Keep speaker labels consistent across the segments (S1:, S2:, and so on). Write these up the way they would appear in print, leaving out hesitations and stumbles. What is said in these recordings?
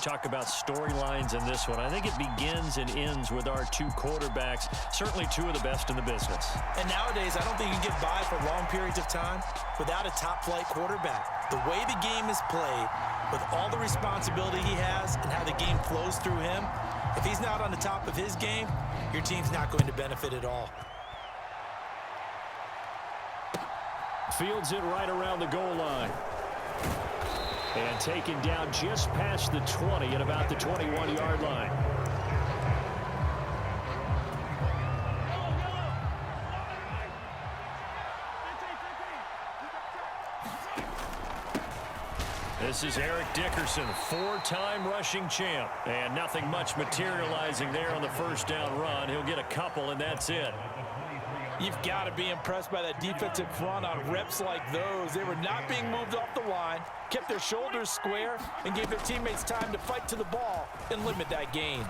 S1: talk about storylines in this one. I think it begins and ends with our two quarterbacks, certainly two of the best in the business.
S2: And nowadays, I don't think you can get by for long periods of time without a top-flight quarterback. The way the game is played, with all the responsibility he has and how the game flows through him, if he's not on the top of his game, your team's not going to benefit at all.
S1: Fields it right around the goal line. And taken down just past the 20 at about the 21-yard line. This is Eric Dickerson, four-time rushing champ. And nothing much materializing there on the first down run. He'll get a couple, and that's it.
S2: You've got to be impressed by that defensive front on reps like those. They were not being moved off the line, kept their shoulders square, and gave their teammates time to fight to the ball and limit that gain.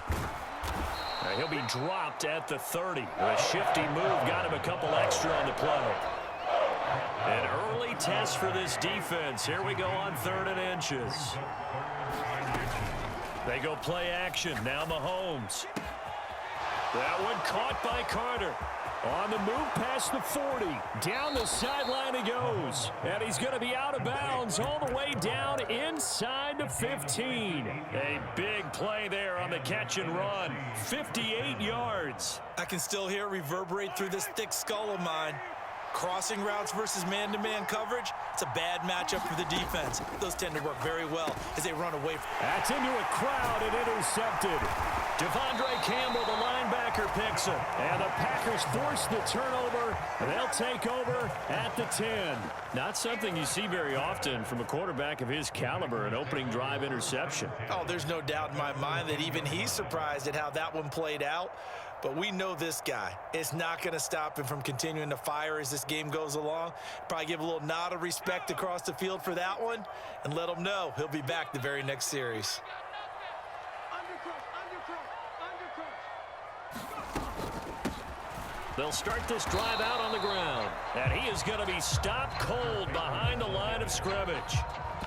S1: He'll be dropped at the 30. A shifty move got him a couple extra on the play. An early test for this defense. Here we go on 3rd and inches. They go play action. Now Mahomes. That one caught by Carter. On the move past the 40. Down the sideline he goes. And he's going to be out of bounds all the way down inside the 15. A big play there on the catch and run. 58 yards.
S2: I can still hear it reverberate through this thick skull of mine. Crossing routes versus man-to-man coverage, it's a bad matchup for the defense. Those tend to work very well as they run away.
S1: That's into a crowd and intercepted. Devondre Campbell, the linebacker, picks him. And the Packers force the turnover. They'll take over at the 10. Not something you see very often from a quarterback of his caliber, an opening drive interception.
S2: Oh, there's no doubt in my mind that even he's surprised at how that one played out. But we know this guy is not going to stop him from continuing to fire as this game goes along. Probably give a little nod of respect across the field for that one and let him know he'll be back the very next series.
S1: They'll start this drive out on the ground. And he is going to be stopped cold behind the line of scrimmage.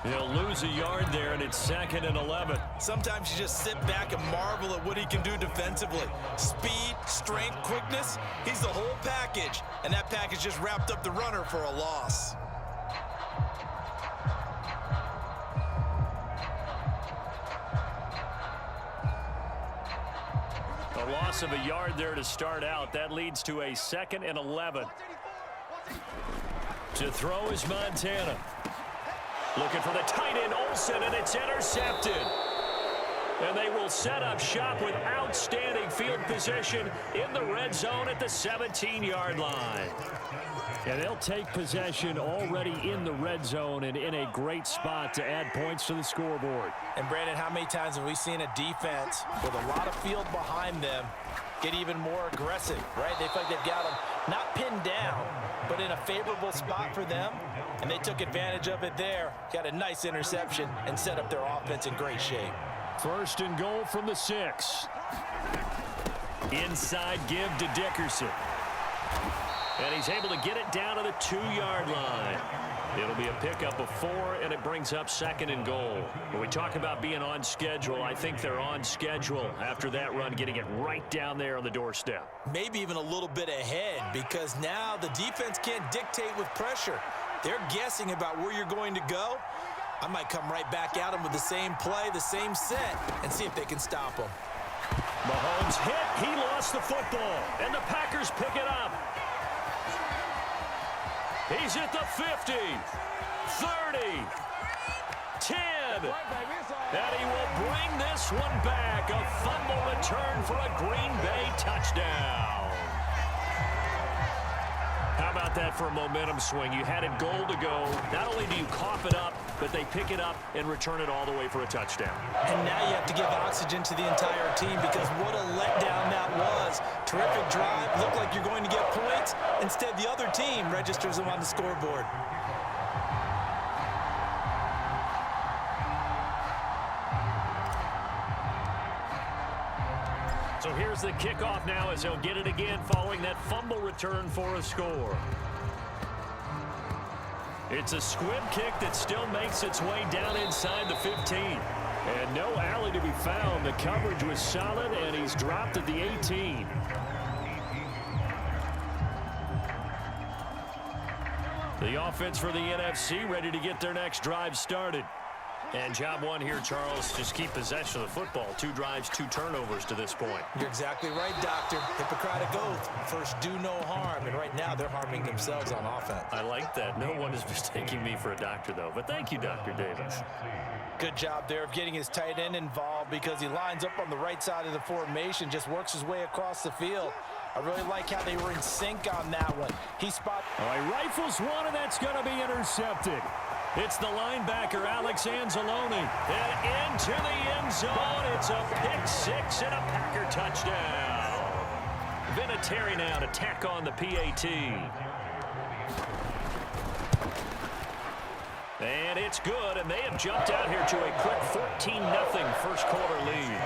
S1: He'll lose a yard there, and it's 2nd and 11.
S2: Sometimes you just sit back and marvel at what he can do defensively. Speed, strength, quickness, he's the whole package. And that package just wrapped up the runner for a loss.
S1: A loss of a yard there to start out. That leads to a 2nd and 11. To throw is Montana. Looking for the tight end, Olsen, and it's intercepted. And they will set up shop with outstanding field position in the red zone at the 17-yard line. And they'll take possession already in the red zone and in a great spot to add points to the scoreboard.
S2: And, Brandon, how many times have we seen a defense with a lot of field behind them get even more aggressive, right? They feel like they've got them not pinned down, but in a favorable spot for them, and they took advantage of it there, got a nice interception, and set up their offense in great shape.
S1: 1st and goal from the 6. Inside give to Dickerson. And he's able to get it down to the 2-yard line. It'll be a pickup of 4, and it brings up 2nd and goal. When we talk about being on schedule, I think they're on schedule after that run, getting it right down there on the doorstep.
S2: Maybe even a little bit ahead, because now the defense can't dictate with pressure. They're guessing about where you're going to go. I might come right back at them with the same play, the same set, and see if they can stop them.
S1: Mahomes hit. He lost the football, and the Packers pick it up. He's at the 50, 30, 10, and he will bring this one back. A fumble return for a Green Bay touchdown. How about that for a momentum swing? You had it goal to go. Not only do you cough it up, but they pick it up and return it all the way for a touchdown.
S2: And now you have to give oxygen to the entire team, because what a letdown that was. Terrific drive. Looked like you're going to get points. Instead, the other team registers them on the scoreboard.
S1: So here's the kickoff now as he'll get it again following that fumble return for a score. It's a squib kick that still makes its way down inside the 15. And no alley to be found. The coverage was solid, and he's dropped at the 18. The offense for the NFC ready to get their next drive started. And job one here, Charles, just keep possession of the football. 2 drives, 2 turnovers to this point.
S2: You're exactly right, Doctor. Hippocratic oath. First, do no harm. And right now, they're harming themselves on offense.
S1: I like that. No one is mistaking me for a doctor, though. But thank you, Dr. Davis.
S2: Good job there of getting his tight end involved because he lines up on the right side of the formation, just works his way across the field. I really like how they were in sync on that one. He spot.
S1: All right, rifles one, and that's going to be intercepted. It's the linebacker, Alex Anzalone. And into the end zone. It's a pick 6 and a Packer touchdown. Vinatieri now to tack on the PAT. And it's good, and they have jumped out here to a quick 14-0 first quarter lead.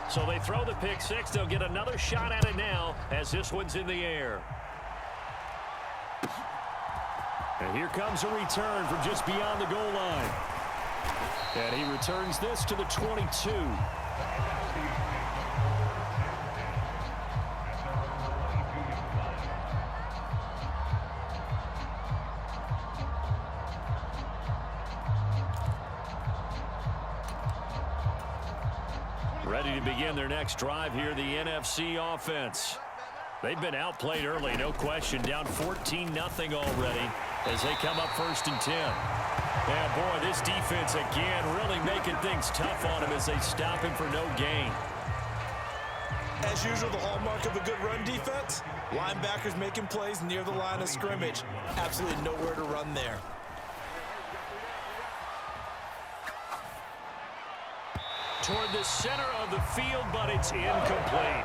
S1: So they throw the pick 6. They'll get another shot at it now as this one's in the air. And here comes a return from just beyond the goal line. And he returns this to the 22. Ready to begin their next drive here, the NFC offense. They've been outplayed early, no question, down 14-0 already as they come up 1st and 10. And boy, this defense again really making things tough on him as they stop him for no gain.
S2: As usual, the hallmark of a good run defense, linebackers making plays near the line of scrimmage. Absolutely nowhere to run there.
S1: Toward the center of the field, but it's incomplete.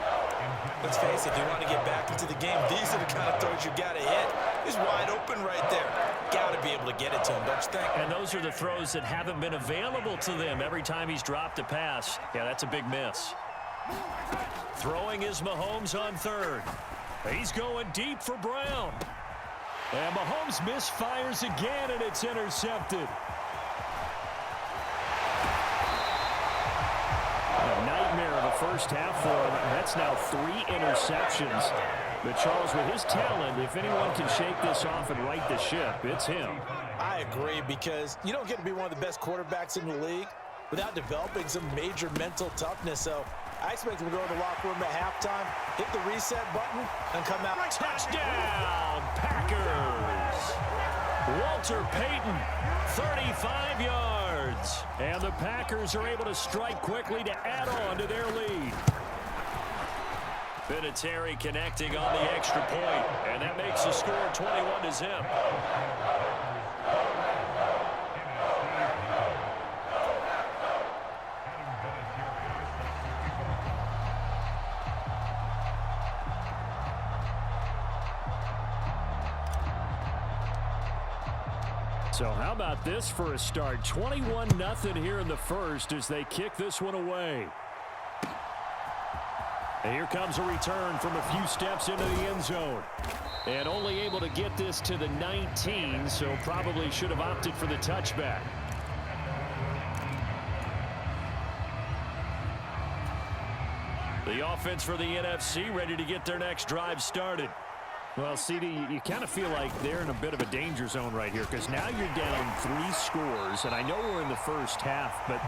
S2: Let's face it, if you want to get back into the game, these are the kind of throws you got to hit. He's wide open right there. Got to be able to get it to him, don't you think?
S1: And those are the throws that haven't been available to them every time he's dropped a pass. Yeah, that's a big miss. Throwing is Mahomes on 3rd. He's going deep for Brown. And Mahomes misfires again, and it's intercepted. A nightmare of a first half for him. That's now 3 interceptions. But Charles, with his talent, if anyone can shake this off and right the ship, it's him.
S2: I agree, because you don't get to be one of the best quarterbacks in the league without developing some major mental toughness. So I expect him to go to the locker room at halftime, hit the reset button, and come out.
S1: Touchdown, Packers! Walter Payton, 35 yards. And the Packers are able to strike quickly to add on to their lead. Vinatieri connecting on the extra point, and that makes the score 21-0. So how about this for a start? 21-0 here in the first as they kick this one away. And here comes a return from a few steps into the end zone. And only able to get this to the 19, so probably should have opted for the touchback. The offense for the NFC ready to get their next drive started. Well, CD, you kind of feel like they're in a bit of a danger zone right here because now you're down 3 scores, and I know we're in the first half, but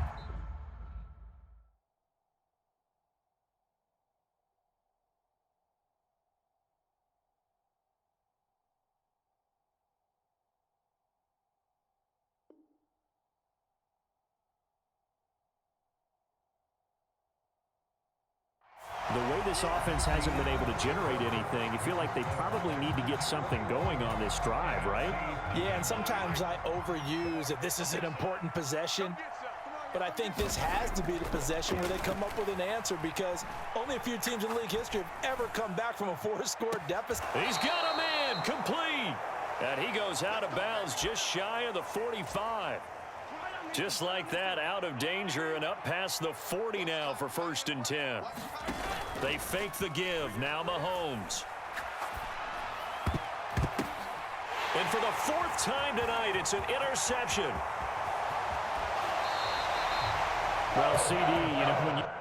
S1: the way this offense hasn't been able to generate anything, you feel like they probably need to get something going on this drive, right?
S2: Yeah, and sometimes I overuse that this is an important possession, but I think this has to be the possession where they come up with an answer because only a few teams in league history have ever come back from a 4-score deficit.
S1: He's got a man, complete. And he goes out of bounds just shy of the 45. Just like that, out of danger and up past the 40 now for 1st and 10. They fake the give. Now Mahomes. And for the fourth time tonight, it's an interception.
S3: Well, CD, when you